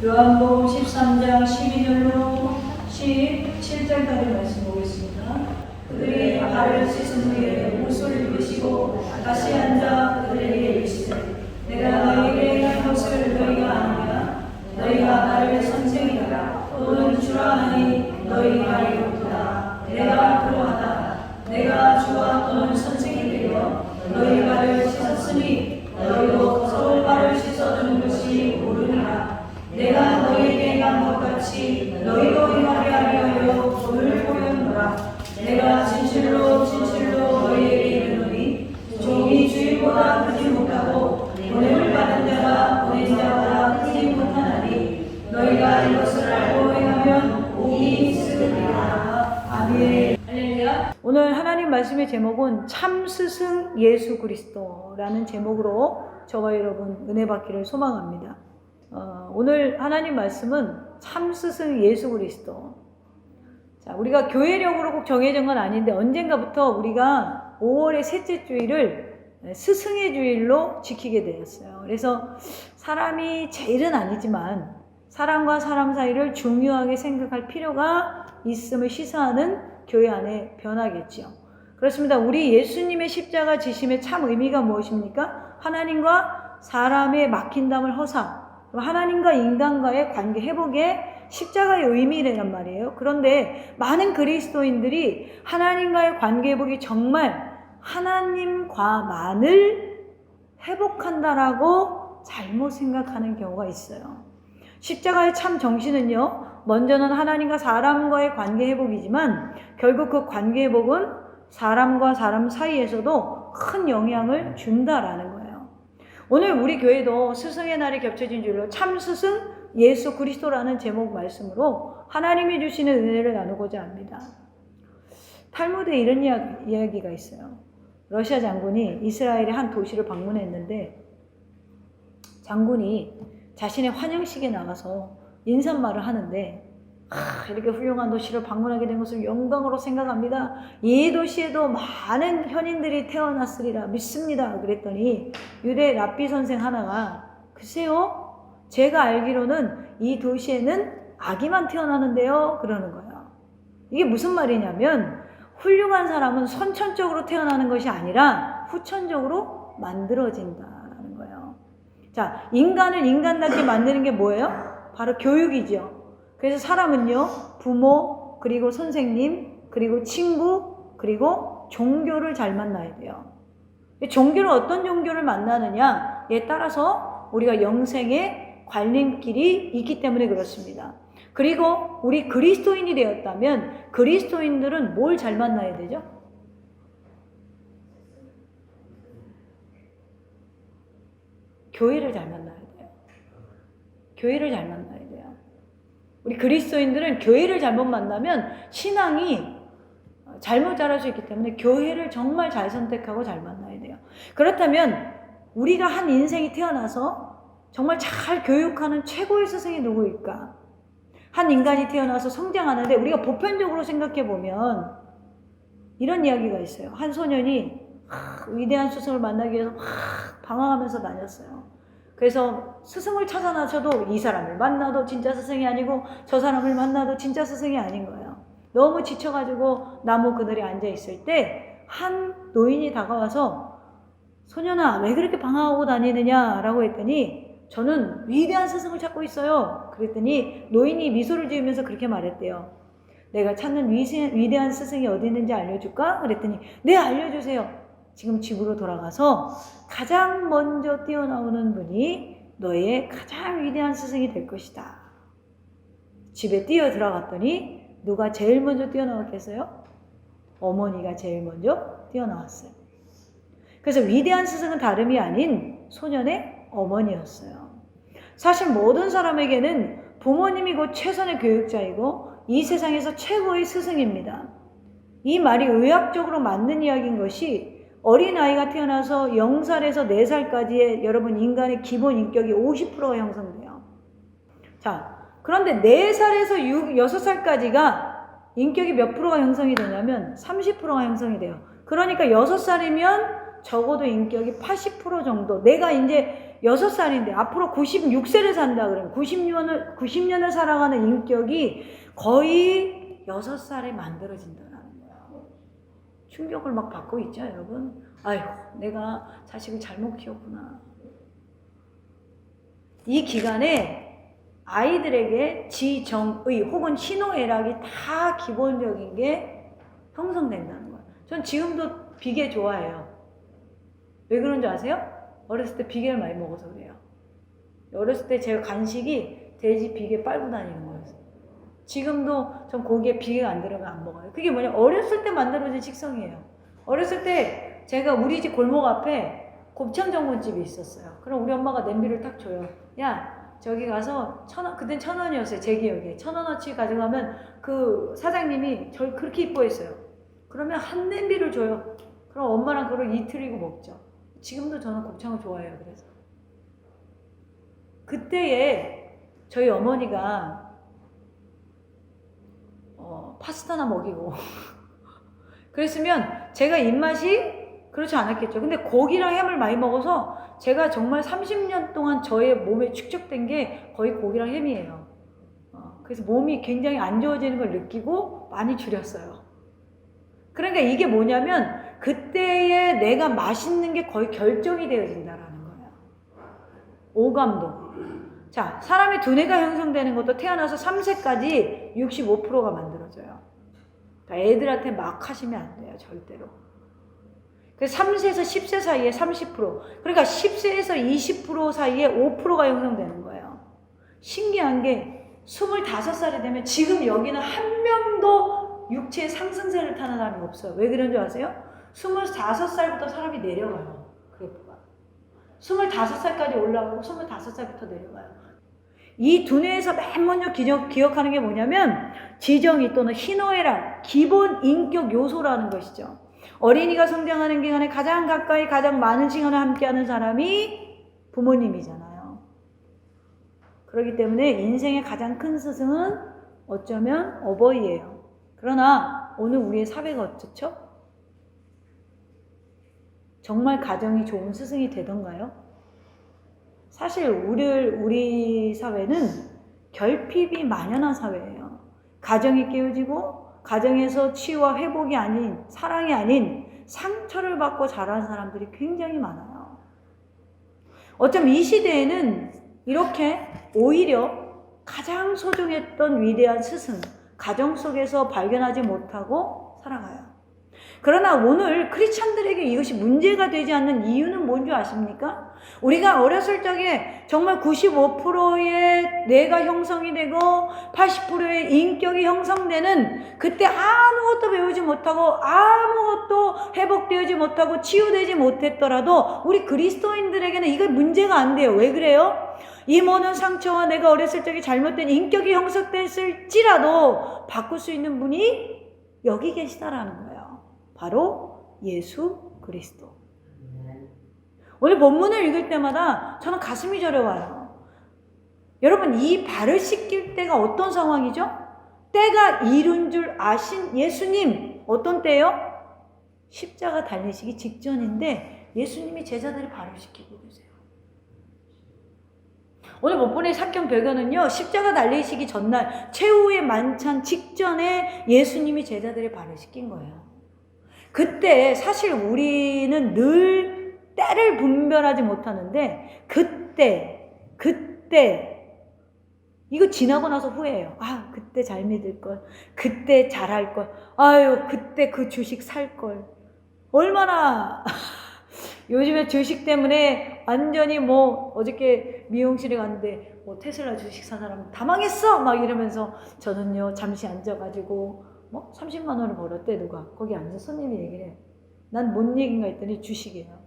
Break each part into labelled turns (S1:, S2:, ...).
S1: 요한복음 13장 12절로 17절까지 말씀 보겠습니다. 그들이 발을 씻은 후에 옷을 입으시고 다시 앉아 그들에게 이르시되 내가 너희에게 한 것을 너희가 아느냐? 너희가 나를 선생이라 또는 주라 하니 너희가 알겠도다. 내가 그러하다. 내가 주와 또는 선생이 되어 너희 발을 씻었으니 너희도 서로 발을 씻어주는 것이 옳으니라. 내가 너희에게 한 것 같이 너희도 행하게 하려 본을 보였노라. 내가 진실로 진실로 너희에게 이르노니 종이 주인보다 크지 못하고 보냄을 받은 자가 보낸 자보다 크지 못하나니 너희가 이것을 알고 행하면 복이 있으리라. 아멘. 할렐루야. 오늘 하나님 말씀의 제목은 참 스승 예수 그리스도라는 제목으로 저와 여러분 은혜 받기를 소망합니다. 오늘 하나님 말씀은 참 스승 예수 그리스도. 자, 우리가 교회력으로 꼭 정해진 건 아닌데 언젠가부터 우리가 5월의 셋째 주일을 스승의 주일로 지키게 되었어요. 그래서 사람이 제일은 아니지만 사람과 사람 사이를 중요하게 생각할 필요가 있음을 시사하는 교회 안에 변화겠죠. 그렇습니다. 우리 예수님의 십자가 지심의 참 의미가 무엇입니까? 하나님과 사람의 막힌담을 허사, 하나님과 인간과의 관계 회복의 십자가의 의미란 말이에요. 그런데 많은 그리스도인들이 하나님과의 관계 회복이 정말 하나님과만을 회복한다라고 잘못 생각하는 경우가 있어요. 십자가의 참 정신은요, 먼저는 하나님과 사람과의 관계 회복이지만 결국 그 관계 회복은 사람과 사람 사이에서도 큰 영향을 준다라는 거예요. 오늘 우리 교회도 스승의 날이 겹쳐진 줄로 참 스승 예수 그리스도라는 제목 말씀으로 하나님이 주시는 은혜를 나누고자 합니다. 탈무드에 이런 이야기가 있어요. 러시아 장군이 이스라엘의 한 도시를 방문했는데 장군이 자신의 환영식에 나가서 인사말을 하는데 이렇게 훌륭한 도시를 방문하게 된 것을 영광으로 생각합니다. 이 도시에도 많은 현인들이 태어났으리라 믿습니다. 그랬더니 유대 랍비 선생 하나가 글쎄요, 제가 알기로는 이 도시에는 아기만 태어나는데요 그러는 거예요. 이게 무슨 말이냐면 훌륭한 사람은 선천적으로 태어나는 것이 아니라 후천적으로 만들어진다라는 거예요. 자, 인간을 인간답게 만드는 게 뭐예요? 바로 교육이죠. 그래서 사람은요, 부모, 그리고 선생님, 그리고 친구, 그리고 종교를 잘 만나야 돼요. 종교를 어떤 종교를 만나느냐에 따라서 우리가 영생의 관림길이 있기 때문에 그렇습니다. 그리고 우리 그리스도인이 되었다면 그리스도인들은 뭘 잘 만나야 되죠? 교회를 잘 만나야 돼요. 교회를 잘 만나야 돼요. 우리 그리스도인들은 교회를 잘못 만나면 신앙이 잘못 자랄 수 있기 때문에 교회를 정말 잘 선택하고 잘 만나야 돼요. 그렇다면 우리가 한 인생이 태어나서 정말 잘 교육하는 최고의 스승이 누구일까? 한 인간이 태어나서 성장하는데 우리가 보편적으로 생각해 보면 이런 이야기가 있어요. 한 소년이 위대한 스승을 만나기 위해서 막 방황하면서 다녔어요. 그래서 스승을 찾아 나서도 이 사람을 만나도 진짜 스승이 아니고 저 사람을 만나도 진짜 스승이 아닌 거예요. 너무 지쳐가지고 나무 그늘에 앉아 있을 때 한 노인이 다가와서 소년아, 왜 그렇게 방황하고 다니느냐라고 했더니 저는 위대한 스승을 찾고 있어요. 그랬더니 노인이 미소를 지으면서 그렇게 말했대요. 내가 찾는 위대한 스승이 어디 있는지 알려줄까? 그랬더니 네, 알려주세요. 지금 집으로 돌아가서 가장 먼저 뛰어나오는 분이 너의 가장 위대한 스승이 될 것이다. 집에 뛰어 들어갔더니 누가 제일 먼저 뛰어나왔겠어요? 어머니가 제일 먼저 뛰어나왔어요. 그래서 위대한 스승은 다름이 아닌 소년의 어머니였어요. 사실 모든 사람에게는 부모님이 곧 최선의 교육자이고 이 세상에서 최고의 스승입니다. 이 말이 의학적으로 맞는 이야기인 것이 어린아이가 태어나서 0살에서 4살까지의 여러분 인간의 기본 인격이 50%가 형성돼요. 자, 그런데 4살에서 6살까지가 인격이 몇 프로가 형성이 되냐면 30%가 형성이 돼요. 그러니까 6살이면 적어도 인격이 80% 정도, 내가 이제 6살인데 앞으로 96세를 산다 그러면 90년을 살아가는 인격이 거의 6살에 만들어진다는 거야. 충격을 막 받고 있죠, 여러분. 아이고, 내가 자식을 잘못 키웠구나. 이 기간에 아이들에게 지정의 혹은 희노애락이 다 기본적인 게 형성된다는 거예요. 전 지금도 비계 좋아해요. 왜 그런 줄 아세요? 어렸을 때 비계를 많이 먹어서 그래요. 어렸을 때 제가 간식이 돼지 비계 빨고 다니는 거였어요. 지금도 전 고기에 비계가 안 들어가면 안 먹어요. 그게 뭐냐? 어렸을 때 만들어진 식성이에요. 어렸을 때 제가 우리 집 골목 앞에 곱창 전문집이 있었어요. 그럼 우리 엄마가 냄비를 딱 줘요. 야, 저기 가서 1,000원, 그땐 1,000원이었어요. 제 기억에. 1,000원어치 가져가면 그 사장님이 저를 그렇게 이뻐했어요. 그러면 한 냄비를 줘요. 그럼 엄마랑 그걸 이틀이고 먹죠. 지금도 저는 곱창을 좋아해요. 그래서 그때에 저희 어머니가 파스타나 먹이고 그랬으면 제가 입맛이 그렇지 않았겠죠. 근데 고기랑 햄을 많이 먹어서 제가 정말 30년 동안 저의 몸에 축적된 게 거의 고기랑 햄이에요. 그래서 몸이 굉장히 안 좋아지는 걸 느끼고 많이 줄였어요. 그러니까 이게 뭐냐면 그때에 내가 맛있는 게 거의 결정이 되어진다라는 거예요. 오감도. 자, 사람의 두뇌가 형성되는 것도 태어나서 3세까지 65%가 만들어져요. 그러니까 애들한테 막 하시면 안 돼요. 절대로. 그래서 3세에서 10세 사이에 30%. 그러니까 10세에서 20% 사이에 5%가 형성되는 거예요. 신기한 게 25살이 되면 지금 여기는 한 명도 육체의 상승세를 타는 사람이 없어요. 왜 그런 줄 아세요? 25살부터 사람이 내려가요. 그래프가. 25살까지 올라가고 25살부터 내려가요. 이 두뇌에서 맨 먼저 기억하는 게 뭐냐면 지정의 또는 희노애락, 기본 인격 요소라는 것이죠. 어린이가 성장하는 기간에 가장 가까이 가장 많은 시간을 함께하는 사람이 부모님이잖아요. 그렇기 때문에 인생의 가장 큰 스승은 어쩌면 어버이예요. 그러나 오늘 우리의 사회가 어떻죠? 정말 가정이 좋은 스승이 되던가요? 사실 우리 사회는 결핍이 만연한 사회예요. 가정이 깨어지고 가정에서 치유와 회복이 아닌 사랑이 아닌 상처를 받고 자란 사람들이 굉장히 많아요. 어쩌면 이 시대에는 이렇게 오히려 가장 소중했던 위대한 스승, 가정 속에서 발견하지 못하고 살아가요. 그러나 오늘 크리스찬들에게 이것이 문제가 되지 않는 이유는 뭔지 아십니까? 우리가 어렸을 적에 정말 95%의 뇌가 형성이 되고 80%의 인격이 형성되는 그때 아무것도 배우지 못하고 아무것도 회복되지 못하고 치유되지 못했더라도 우리 그리스도인들에게는 이게 문제가 안 돼요. 왜 그래요? 이 모든 상처와 내가 어렸을 적에 잘못된 인격이 형성됐을지라도 바꿀 수 있는 분이 여기 계시다라는 거예요. 바로 예수 그리스도. 오늘 본문을 읽을 때마다 저는 가슴이 저려와요. 여러분, 이 발을 씻길 때가 어떤 상황이죠? 때가 이른 줄 아신 예수님. 어떤 때요? 십자가 달리시기 직전인데 예수님이 제자들의 발을 씻기고 계세요. 오늘 본문의 사건 배경은요, 십자가 달리시기 전날 최후의 만찬 직전에 예수님이 제자들의 발을 씻긴 거예요. 그때 사실 우리는 늘 때를 분별하지 못하는데 그때 이거 지나고 나서 후회해요. 아, 그때 잘 믿을 걸, 그때 잘할 걸, 아유, 그때 그 주식 살 걸. 얼마나 요즘에 주식 때문에 완전히 어저께 미용실에 갔는데 테슬라 주식 산 사람 다 망했어 막 이러면서 저는요 잠시 앉아가지고 30만 원을 벌었대. 누가 거기 앉아 손님이 얘기를 해요. 난 뭔 얘기인가 했더니 주식이에요.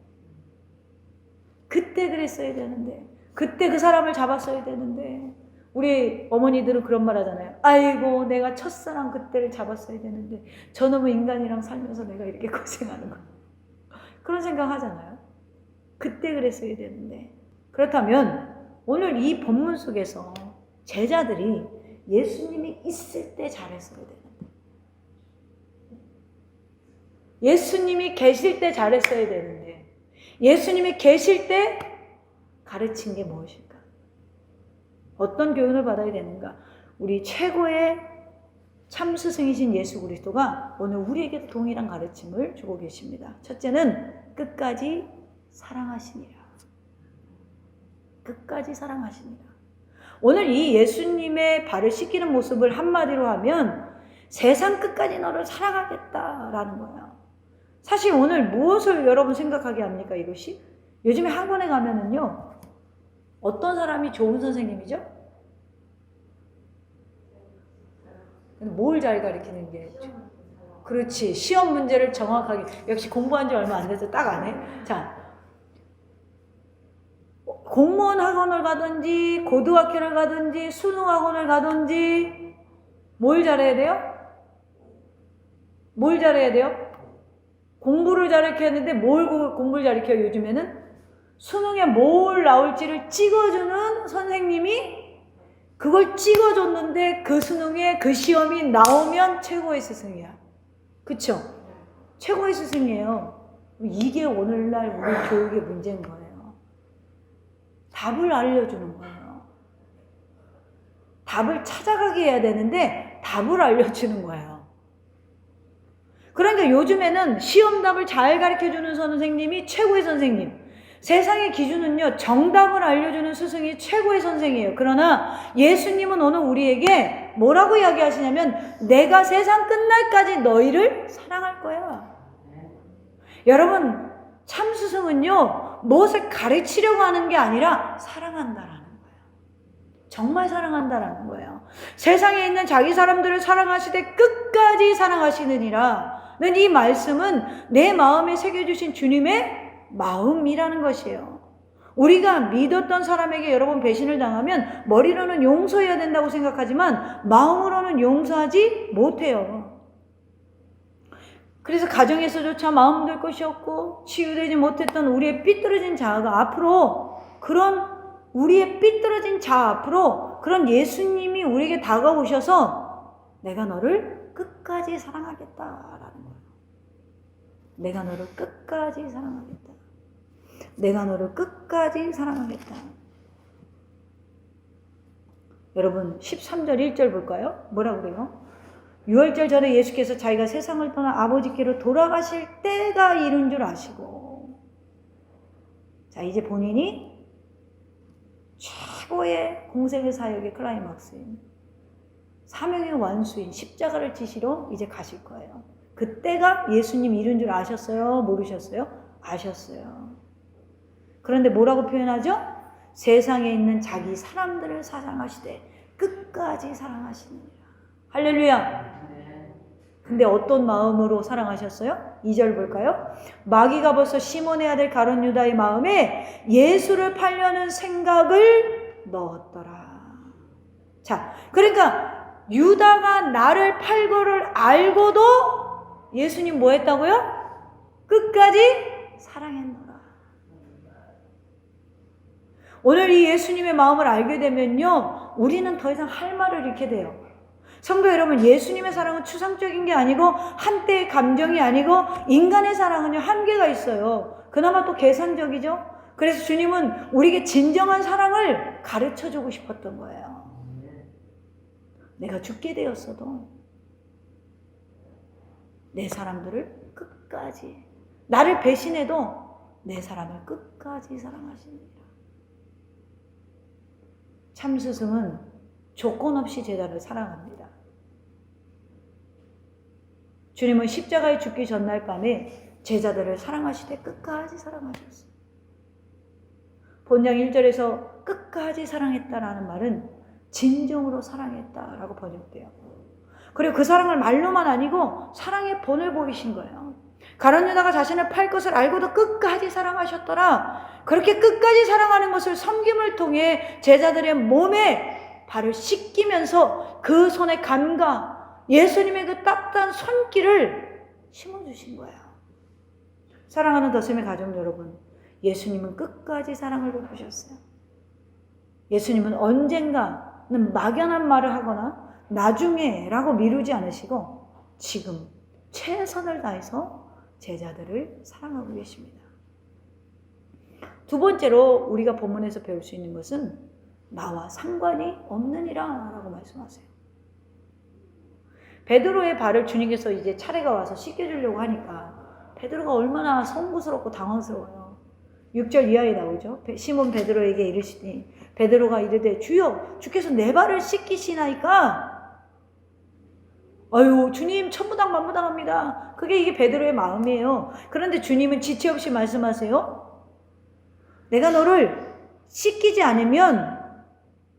S1: 그때 그랬어야 되는데, 그때 그 사람을 잡았어야 되는데. 우리 어머니들은 그런 말 하잖아요. 아이고, 내가 첫사랑 그때를 잡았어야 되는데 저놈의 인간이랑 살면서 내가 이렇게 고생하는 거야. 그런 생각 하잖아요. 그때 그랬어야 되는데. 그렇다면 오늘 이 본문 속에서 제자들이 예수님이 있을 때 잘했어야 되는데, 예수님이 계실 때 잘했어야 되는데, 예수님이 계실 때 가르친 게 무엇일까? 어떤 교훈을 받아야 되는가? 우리 최고의 참 스승이신 예수 그리스도가 오늘 우리에게도 동일한 가르침을 주고 계십니다. 첫째는 끝까지 사랑하시니라. 끝까지 사랑하시니라. 오늘 이 예수님의 발을 씻기는 모습을 한마디로 하면 세상 끝까지 너를 사랑하겠다라는 거예요. 사실 오늘 무엇을 여러분 생각하게 합니까, 이것이? 요즘에 학원에 가면은요, 어떤 사람이 좋은 선생님이죠? 뭘 잘 가르치는 게? 그렇지. 시험 문제를 정확하게. 역시 공부한 지 얼마 안 돼서 딱 안 해. 자, 공무원 학원을 가든지, 고등학교를 가든지, 수능 학원을 가든지, 뭘 잘해야 돼요? 뭘 잘해야 돼요? 공부를 잘해야 하는데 뭘 공부를 잘해요 요즘에는? 수능에 뭘 나올지를 찍어주는 선생님이 그걸 찍어줬는데 그 수능에 그 시험이 나오면 최고의 스승이야. 그쵸? 최고의 스승이에요. 이게 오늘날 우리 교육의 문제인 거예요. 답을 알려주는 거예요. 답을 찾아가게 해야 되는데 답을 알려주는 거예요. 그러니까 요즘에는 시험답을 잘 가르쳐주는 선생님이 최고의 선생님. 세상의 기준은요, 정답을 알려주는 스승이 최고의 선생이에요. 그러나 예수님은 오늘 우리에게 뭐라고 이야기하시냐면 내가 세상 끝날까지 너희를 사랑할 거야. 여러분, 참 스승은요, 무엇을 가르치려고 하는 게 아니라 사랑한다라는 거예요. 정말 사랑한다라는 거예요. 세상에 있는 자기 사람들을 사랑하시되 끝까지 사랑하시느니라. 이 말씀은 내 마음에 새겨주신 주님의 마음이라는 것이에요. 우리가 믿었던 사람에게 여러 번 배신을 당하면 머리로는 용서해야 된다고 생각하지만 마음으로는 용서하지 못해요. 그래서 가정에서조차 마음 둘 것이 없고 치유되지 못했던 우리의 삐뚤어진 자아가 앞으로 그런 우리의 삐뚤어진 자아 앞으로 그런 예수님이 우리에게 다가오셔서 내가 너를 끝까지 사랑하겠다라는 거예요. 내가 너를 끝까지 사랑하겠다. 내가 너를 끝까지 사랑하겠다. 여러분 13절 1절 볼까요? 뭐라고 그래요? 6월절 전에 예수께서 자기가 세상을 떠나 아버지께로 돌아가실 때가 이른 줄 아시고, 자 이제 본인이 최고의 공생의 사역의 클라이막스인 사명의 완수인 십자가를 지시러 이제 가실 거예요. 그때가 예수님 이른 줄 아셨어요? 모르셨어요? 아셨어요. 그런데 뭐라고 표현하죠? 세상에 있는 자기 사람들을 사랑하시되 끝까지 사랑하시느니라. 할렐루야. 근데 어떤 마음으로 사랑하셨어요? 2절 볼까요? 마귀가 벌써 시몬의 아들 가룟 유다의 마음에 예수를 팔려는 생각을 넣었더라. 자, 그러니까 유다가 나를 팔 거를 알고도 예수님 뭐 했다고요? 끝까지 사랑했노라. 오늘 이 예수님의 마음을 알게 되면요, 우리는 더 이상 할 말을 잃게 돼요. 성도 여러분, 예수님의 사랑은 추상적인 게 아니고 한때의 감정이 아니고 인간의 사랑은요, 한계가 있어요. 그나마 또 계산적이죠. 그래서 주님은 우리에게 진정한 사랑을 가르쳐주고 싶었던 거예요. 내가 죽게 되었어도 내 사람들을 끝까지, 나를 배신해도 내 사람을 끝까지 사랑하십니다. 참 스승은 조건 없이 제자를 사랑합니다. 주님은 십자가에 죽기 전날 밤에 제자들을 사랑하시되 끝까지 사랑하셨어요. 본장 1절에서 끝까지 사랑했다라는 말은 진정으로 사랑했다라고 번역돼요. 그리고 그 사랑을 말로만 아니고 사랑의 본을 보이신 거예요. 가룟 유다가 자신을 팔 것을 알고도 끝까지 사랑하셨더라. 그렇게 끝까지 사랑하는 것을 섬김을 통해 제자들의 몸에 발을 씻기면서 그 손의 감각, 예수님의 그 따뜻한 손길을 심어주신 거예요. 사랑하는 더셈의 가족 여러분, 예수님은 끝까지 사랑을 베푸셨어요. 예수님은 언젠가는 막연한 말을 하거나 나중에 라고 미루지 않으시고 지금 최선을 다해서 제자들을 사랑하고 계십니다. 두 번째로 우리가 본문에서 배울 수 있는 것은 나와 상관이 없느니라 라고 말씀하세요. 베드로의 발을 주님께서 이제 차례가 와서 씻겨주려고 하니까 베드로가 얼마나 송구스럽고 당황스러워요. 6절 이하에 나오죠. 시몬 베드로에게 이르시니 베드로가 이르되 주여 주께서 내 발을 씻기시나이까. 아유 주님 천부당 만부당합니다. 그게 이게 베드로의 마음이에요. 그런데 주님은 지체 없이 말씀하세요. 내가 너를 씻기지 않으면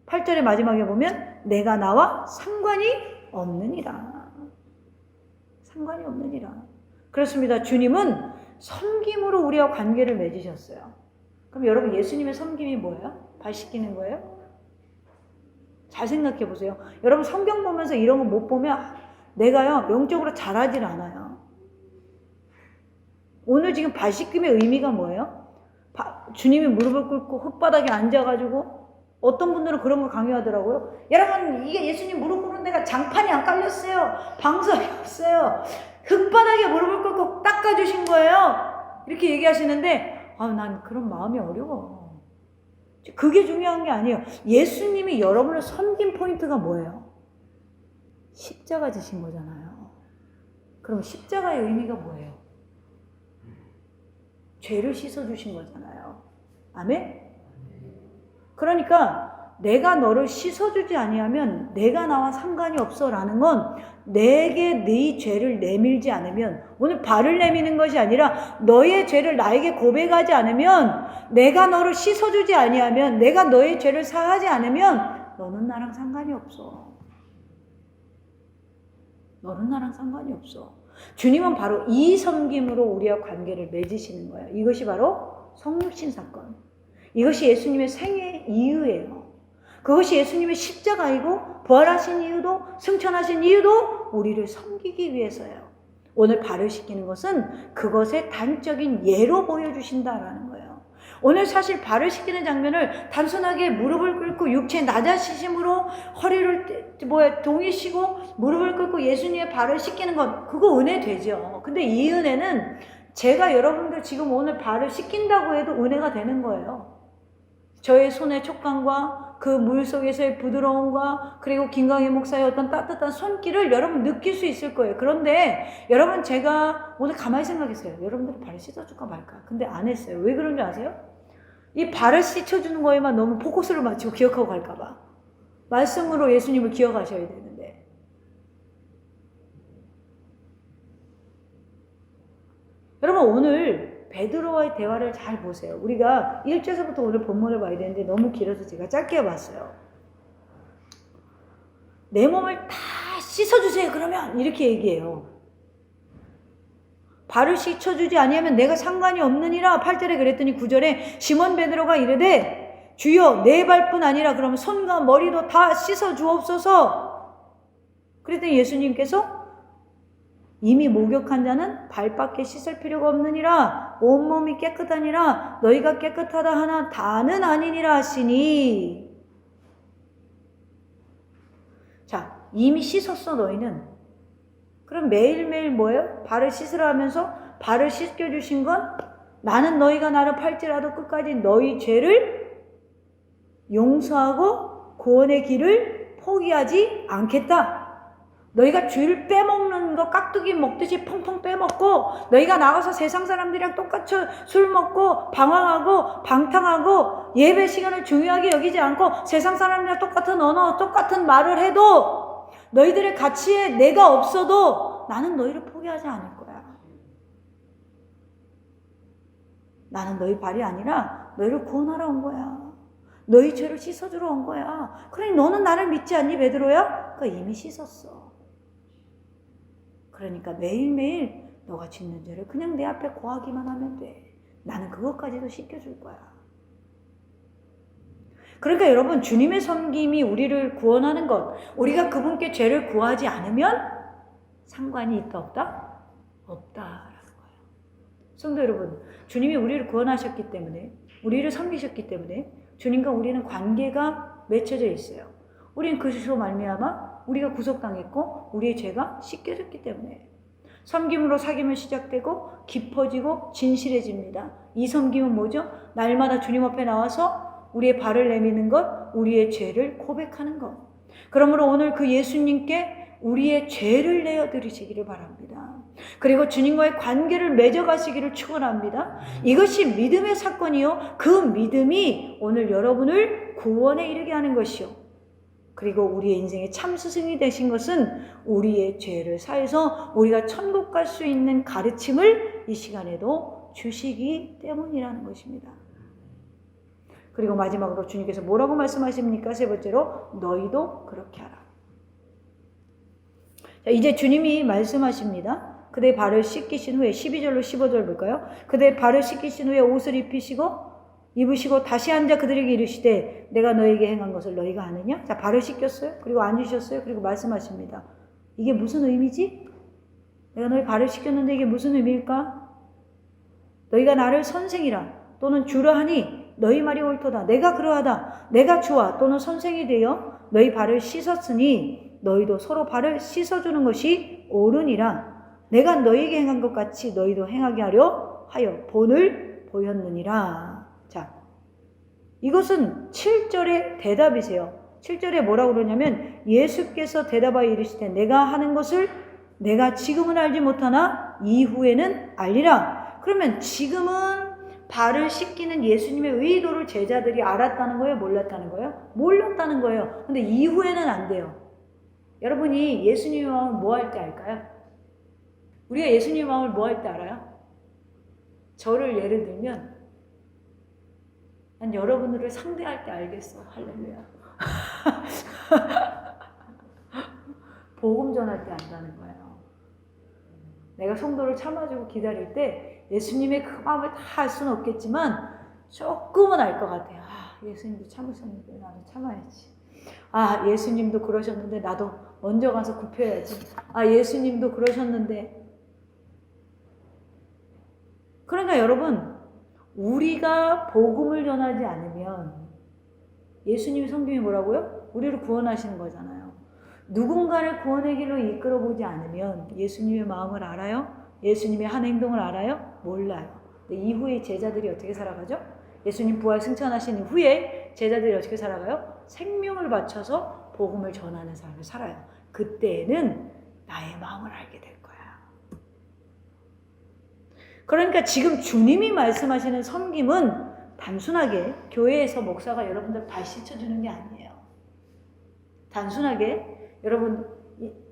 S1: 8절의 마지막에 보면 내가 나와 상관이 없느니라. 상관이 없느니라. 그렇습니다. 주님은 섬김으로 우리와 관계를 맺으셨어요. 그럼 여러분 예수님의 섬김이 뭐예요? 발 씻기는 거예요? 잘 생각해 보세요. 여러분 성경 보면서 이런 거 못 보면 내가요 영적으로 잘하질 않아요. 오늘 지금 발 씻김의 의미가 뭐예요? 주님이 무릎을 꿇고 흙바닥에 앉아가지고 어떤 분들은 그런 걸 강요하더라고요. 여러분 이게 예수님 무릎 꿇는 데가 장판이 안 깔렸어요. 방석이 없어요. 흙바닥에 무릎을 꿇고 닦아주신 거예요. 이렇게 얘기하시는데 난 그런 마음이 어려워. 그게 중요한 게 아니에요. 예수님이 여러분을 섬긴 포인트가 뭐예요? 십자가 지신 거잖아요. 그럼 십자가의 의미가 뭐예요? 죄를 씻어주신 거잖아요. 아멘? 그러니까 내가 너를 씻어주지 아니하면 내가 나와 상관이 없어 라는 건 내게 네 죄를 내밀지 않으면, 오늘 발을 내미는 것이 아니라 너의 죄를 나에게 고백하지 않으면, 내가 너를 씻어주지 아니하면, 내가 너의 죄를 사하지 않으면 너는 나랑 상관이 없어. 너는 나랑 상관이 없어. 주님은 바로 이 섬김으로 우리와 관계를 맺으시는 거예요. 이것이 바로 성육신 사건. 이것이 예수님의 생애 이유예요. 그것이 예수님의 십자가이고 부활하신 이유도, 승천하신 이유도 우리를 섬기기 위해서예요. 오늘 발을 씻기는 것은 그것의 단적인 예로 보여주신다라는 거예요. 오늘 사실 발을 씻기는 장면을 단순하게 무릎을 꿇고 육체 낮아지심으로 허리를 동이시고 무릎을 꿇고 예수님의 발을 씻기는 것, 그거 은혜 되죠. 근데 이 은혜는 제가 여러분들 지금 오늘 발을 씻긴다고 해도 은혜가 되는 거예요. 저의 손의 촉감과 그 물 속에서의 부드러움과 그리고 김강희 목사의 어떤 따뜻한 손길을 여러분 느낄 수 있을 거예요. 그런데 여러분 제가 오늘 가만히 생각했어요. 여러분들 발을 씻어줄까 말까. 근데 안 했어요. 왜 그런지 아세요? 이 발을 씻어주는 거에만 너무 포커스를 맞추고 기억하고 갈까 봐. 말씀으로 예수님을 기억하셔야 되는데. 여러분 오늘 베드로와의 대화를 잘 보세요. 우리가 1절에서부터 오늘 본문을 봐야 되는데 너무 길어서 제가 짧게 봤어요. 내 몸을 다 씻어주세요. 그러면 이렇게 얘기해요. 발을 씻어주지 아니하면 내가 상관이 없느니라. 8절에 그랬더니 9절에 시몬 베드로가 이르되 주여 내 발뿐 아니라 그러면 손과 머리도 다 씻어주옵소서. 그랬더니 예수님께서 이미 목욕한 자는 발밖에 씻을 필요가 없느니라. 온몸이 깨끗하니라. 너희가 깨끗하다 하나 다는 아니니라 하시니. 자, 이미 씻었어 너희는. 그럼 매일매일 뭐예요? 발을 씻으라 하면서 발을 씻겨주신 건 나는 너희가 나를 팔지라도 끝까지 너희 죄를 용서하고 구원의 길을 포기하지 않겠다. 너희가 줄 빼먹는 거 깍두기 먹듯이 펑펑 빼먹고 너희가 나가서 세상 사람들이랑 똑같이 술 먹고 방황하고 방탕하고 예배 시간을 중요하게 여기지 않고 세상 사람들이랑 똑같은 언어 똑같은 말을 해도 너희들의 가치에 내가 없어도 나는 너희를 포기하지 않을 거야. 나는 너희 발이 아니라 너희를 구원하러 온 거야. 너희 죄를 씻어주러 온 거야. 그러니 너는 나를 믿지 않니 베드로야? 그러니까 이미 씻었어. 그러니까 매일매일 너가 짓는 죄를 그냥 내 앞에 고하기만 하면 돼. 나는 그것까지도 씻겨줄 거야. 그러니까 여러분 주님의 섬김이 우리를 구원하는 것, 우리가 그분께 죄를 구하지 않으면 상관이 있다 없다? 없다라는 거예요. 성도 여러분, 주님이 우리를 구원하셨기 때문에, 우리를 섬기셨기 때문에 주님과 우리는 관계가 맺혀져 있어요. 우리는 그리스도로 말미암아 우리가 구속당했고 우리의 죄가 씻겨졌기 때문에. 섬김으로 사귐은 시작되고 깊어지고 진실해집니다. 이 섬김은 뭐죠? 날마다 주님 앞에 나와서 우리의 발을 내미는 것, 우리의 죄를 고백하는 것. 그러므로 오늘 그 예수님께 우리의 죄를 내어드리시기를 바랍니다. 그리고 주님과의 관계를 맺어가시기를 축원합니다. 이것이 믿음의 사건이요, 그 믿음이 오늘 여러분을 구원에 이르게 하는 것이요, 그리고 우리의 인생의 참 스승이 되신 것은 우리의 죄를 사해서 우리가 천국 갈 수 있는 가르침을 이 시간에도 주시기 때문이라는 것입니다. 그리고 마지막으로 주님께서 뭐라고 말씀하십니까? 세 번째로, 너희도 그렇게 하라. 자, 이제 주님이 말씀하십니다. 그대의 발을 씻기신 후에 12절로 15절 볼까요? 그대의 발을 씻기신 후에 옷을 입으시고 다시 앉아 그들에게 이르시되 내가 너에게 행한 것을 너희가 아느냐? 자, 발을 씻겼어요. 그리고 앉으셨어요. 그리고 말씀하십니다. 이게 무슨 의미지? 내가 너희 발을 씻겼는데 이게 무슨 의미일까? 너희가 나를 선생이라 또는 주라 하니 너희 말이 옳도다. 내가 그러하다. 내가 주와 또는 선생이 되어 너희 발을 씻었으니 너희도 서로 발을 씻어주는 것이 옳으니라. 내가 너희에게 행한 것 같이 너희도 행하게 하려 하여 본을 보였느니라. 자, 이것은 7절의 대답이세요. 7절에 뭐라고 그러냐면 예수께서 대답하여 이르시되 내가 하는 것을 내가 지금은 알지 못하나 이후에는 알리라. 그러면 지금은 발을 씻기는 예수님의 의도를 제자들이 알았다는 거예요? 몰랐다는 거예요? 몰랐다는 거예요. 근데 이후에는 안 돼요. 여러분이 예수님의 마음을 뭐 할 때 알까요? 우리가 예수님의 마음을 뭐 할 때 알아요? 저를 예를 들면 난 여러분들을 상대할 때 알겠어. 할렐루야. 복음 전할 때 안다는 거예요. 내가 성도를 참아주고 기다릴 때 예수님의 그 마음을 다 알 수는 없겠지만 조금은 알 것 같아요. 아, 예수님도 참으셨는데 나도 참아야지. 아, 예수님도 그러셨는데 나도 먼저 가서 굽혀야지. 아, 예수님도 그러셨는데. 그러니까 여러분, 우리가 복음을 전하지 않으면 예수님의 성경이 뭐라고요? 우리를 구원하시는 거잖아요. 누군가를 구원의 길로 이끌어 보지 않으면 예수님의 마음을 알아요? 예수님의 한 행동을 알아요? 몰라요. 근데 이후에 제자들이 어떻게 살아가죠? 예수님 부활 승천하신 후에 제자들이 어떻게 살아가요? 생명을 바쳐서 복음을 전하는 삶을 살아요. 그때는 나의 마음을 알게 될 거야. 그러니까 지금 주님이 말씀하시는 섬김은 단순하게 교회에서 목사가 여러분들 발 씻어주는 게 아니에요. 단순하게 여러분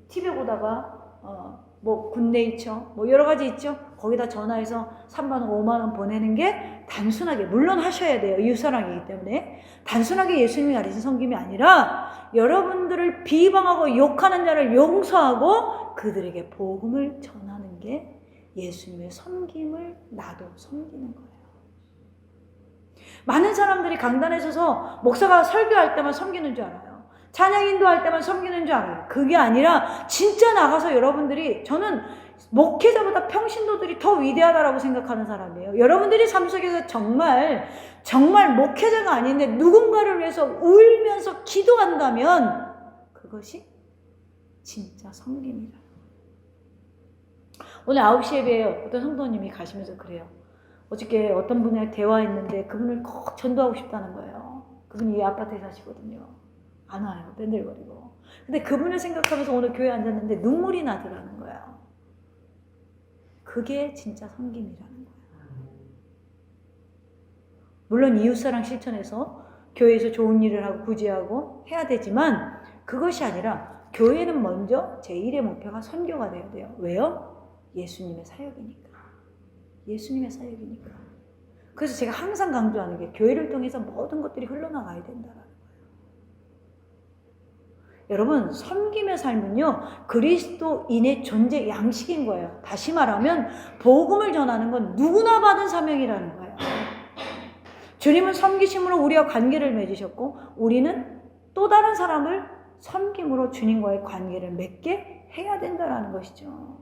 S1: TV에 보다가 뭐 굿네이처 뭐 여러 가지 있죠. 거기다 전화해서 3만 원, 5만 원 보내는 게 단순하게, 물론 하셔야 돼요. 이웃사랑이기 때문에. 단순하게 예수님이 가르친 섬김이 아니라 여러분들을 비방하고 욕하는 자를 용서하고 그들에게 복음을 전하는 게 예수님의 섬김을 나도 섬기는 거예요. 많은 사람들이 강단에 서서 목사가 설교할 때만 섬기는 줄 알아요. 찬양 인도할 때만 섬기는 줄 알아요. 그게 아니라 진짜 나가서 여러분들이, 저는 목회자보다 평신도들이 더 위대하다라고 생각하는 사람이에요. 여러분들이 삶 속에서 정말 목회자가 아닌데 누군가를 위해서 울면서 기도한다면 그것이 진짜 섬김이다. 오늘 9시 예배에 어떤 성도님이 가시면서 그래요. 어저께 어떤 분이랑 대화했는데 그분을 꼭 전도하고 싶다는 거예요. 그분이 이 아파트에 사시거든요. 안 와요. 뺀들거리고. 근데 그분을 생각하면서 오늘 교회에 앉았는데 눈물이 나더라는 거예요. 그게 진짜 섬김이라는 거예요. 물론 이웃사랑 실천해서 교회에서 좋은 일을 하고 구제하고 해야 되지만 그것이 아니라 교회는 먼저 제1의 목표가 선교가 돼야 돼요. 왜요? 예수님의 사역이니까. 예수님의 사역이니까. 그래서 제가 항상 강조하는 게 교회를 통해서 모든 것들이 흘러나가야 된다라는 거예요. 여러분, 섬김의 삶은요, 그리스도인의 존재 양식인 거예요. 다시 말하면 복음을 전하는 건 누구나 받은 사명이라는 거예요. 주님은 섬기심으로 우리와 관계를 맺으셨고 우리는 또 다른 사람을 섬김으로 주님과의 관계를 맺게 해야 된다는 것이죠.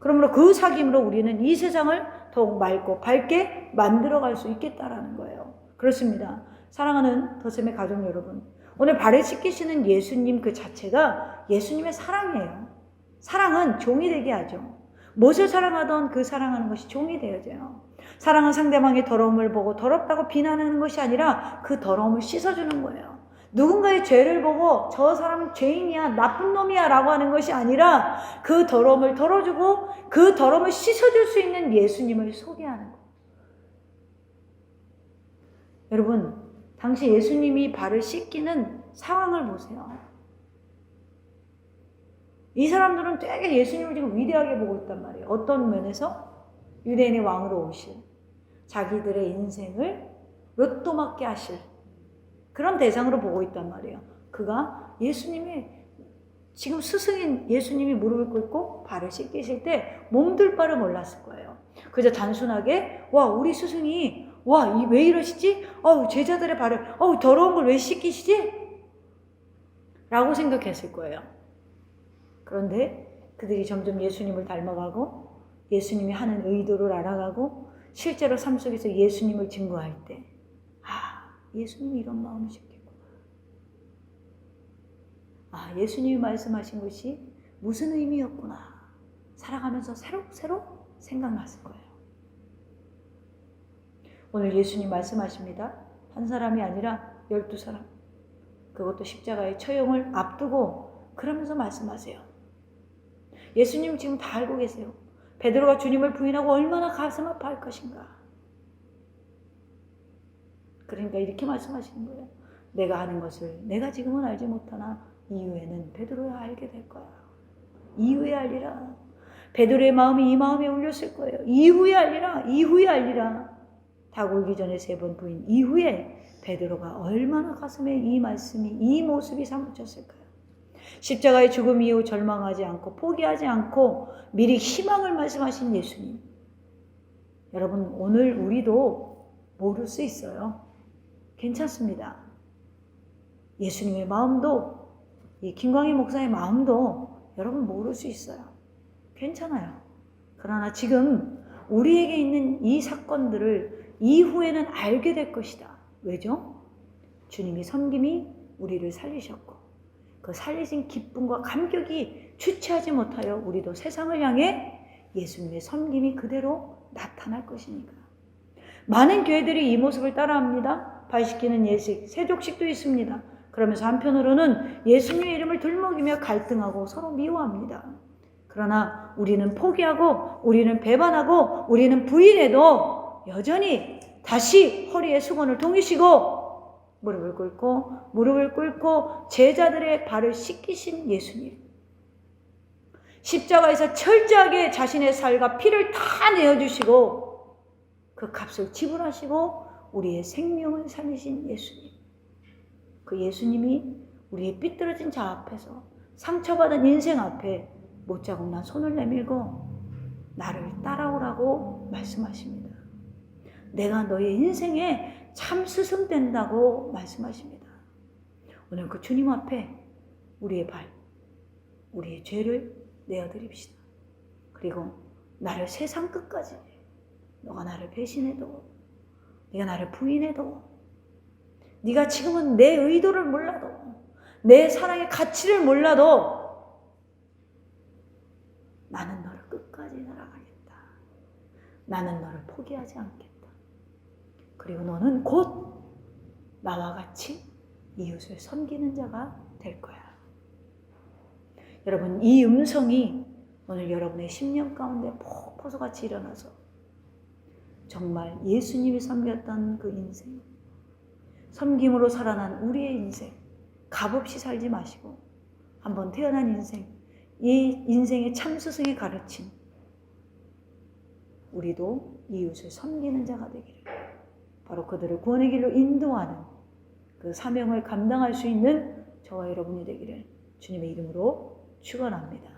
S1: 그러므로 그 사귐으로 우리는 이 세상을 더욱 맑고 밝게 만들어갈 수 있겠다라는 거예요. 그렇습니다. 사랑하는 더셈의 가족 여러분, 오늘 발을 씻기시는 예수님 그 자체가 예수님의 사랑이에요. 사랑은 종이 되게 하죠. 무엇을 사랑하던 그 사랑하는 것이 종이 되어져요. 사랑은 상대방의 더러움을 보고 더럽다고 비난하는 것이 아니라 그 더러움을 씻어주는 거예요. 누군가의 죄를 보고 저 사람은 죄인이야, 나쁜 놈이야 라고 하는 것이 아니라 그 더러움을 덜어주고 그 더러움을 씻어줄 수 있는 예수님을 소개하는 거예요. 여러분, 당시 예수님이 발을 씻기는 상황을 보세요. 이 사람들은 되게 예수님을 지금 위대하게 보고 있단 말이에요. 어떤 면에서? 유대인의 왕으로 오실, 자기들의 인생을 로또 맞게 하실 그런 대상으로 보고 있단 말이에요. 그가 예수님이 지금 스승인 예수님이 무릎을 꿇고 발을 씻기실 때 몸둘 바를 몰랐을 거예요. 그저 단순하게 와 우리 스승이 와 왜 이러시지? 제자들의 발을 더러운 걸 왜 씻기시지? 라고 생각했을 거예요. 그런데 그들이 점점 예수님을 닮아가고 예수님이 하는 의도를 알아가고 실제로 삶 속에서 예수님을 증거할 때 예수님이 이런 마음이셨겠구나. 예수님이 말씀하신 것이 무슨 의미였구나. 살아가면서 새로 생각났을 거예요. 오늘 예수님 말씀하십니다. 한 사람이 아니라 12사람. 그것도 십자가의 처형을 앞두고 그러면서 말씀하세요. 예수님 지금 다 알고 계세요. 베드로가 주님을 부인하고 얼마나 가슴 아파할 것인가. 그러니까 이렇게 말씀하시는 거예요. 내가 하는 것을 내가 지금은 알지 못하나 이후에는 베드로야 알게 될 거야. 이후에 알리라. 베드로의 마음이 이 마음에 울렸을 거예요. 이후에 알리라. 이후에 알리라. 닭 울기 전에 3번 부인 이후에 베드로가 얼마나 가슴에 이 말씀이 이 모습이 사무쳤을까요? 십자가의 죽음 이후 절망하지 않고 포기하지 않고 미리 희망을 말씀하신 예수님. 여러분 오늘 우리도 모를 수 있어요. 괜찮습니다. 예수님의 마음도 이 김광희 목사의 마음도 여러분 모를 수 있어요. 괜찮아요. 그러나 지금 우리에게 있는 이 사건들을 이후에는 알게 될 것이다. 왜죠? 주님이 섬김이 우리를 살리셨고 그 살리신 기쁨과 감격이 주체하지 못하여 우리도 세상을 향해 예수님의 섬김이 그대로 나타날 것이니까. 많은 교회들이 이 모습을 따라합니다. 발 씻기는 예식, 세족식도 있습니다. 그러면서 한편으로는 예수님의 이름을 들먹이며 갈등하고 서로 미워합니다. 그러나 우리는 포기하고 우리는 배반하고 우리는 부인해도 여전히 다시 허리에 수건을 동이시고 무릎을 꿇고 제자들의 발을 씻기신 예수님. 십자가에서 철저하게 자신의 살과 피를 다 내어주시고 그 값을 지불하시고 우리의 생명을 살리신 예수님. 그 예수님이 우리의 삐뚤어진 자 앞에서 상처받은 인생 앞에 못자국 난 손을 내밀고 나를 따라오라고 말씀하십니다. 내가 너의 인생에 참 스승 된다고 말씀하십니다. 오늘 그 주님 앞에 우리의 발, 우리의 죄를 내어드립시다. 그리고 나를 세상 끝까지 너가 나를 배신해도 네가 나를 부인해도 네가 지금은 내 의도를 몰라도 내 사랑의 가치를 몰라도 나는 너를 끝까지 따라가겠다. 나는 너를 포기하지 않겠다. 그리고 너는 곧 나와 같이 이웃을 섬기는 자가 될 거야. 여러분, 이 음성이 오늘 여러분의 심령 가운데 폭포수같이 일어나서 정말 예수님이 섬겼던 그 인생, 섬김으로 살아난 우리의 인생, 값없이 살지 마시고 한번 태어난 인생, 이 인생의 참 스승이 가르친 우리도 이웃을 섬기는 자가 되기를, 바로 그들을 구원의 길로 인도하는 그 사명을 감당할 수 있는 저와 여러분이 되기를 주님의 이름으로 축원합니다.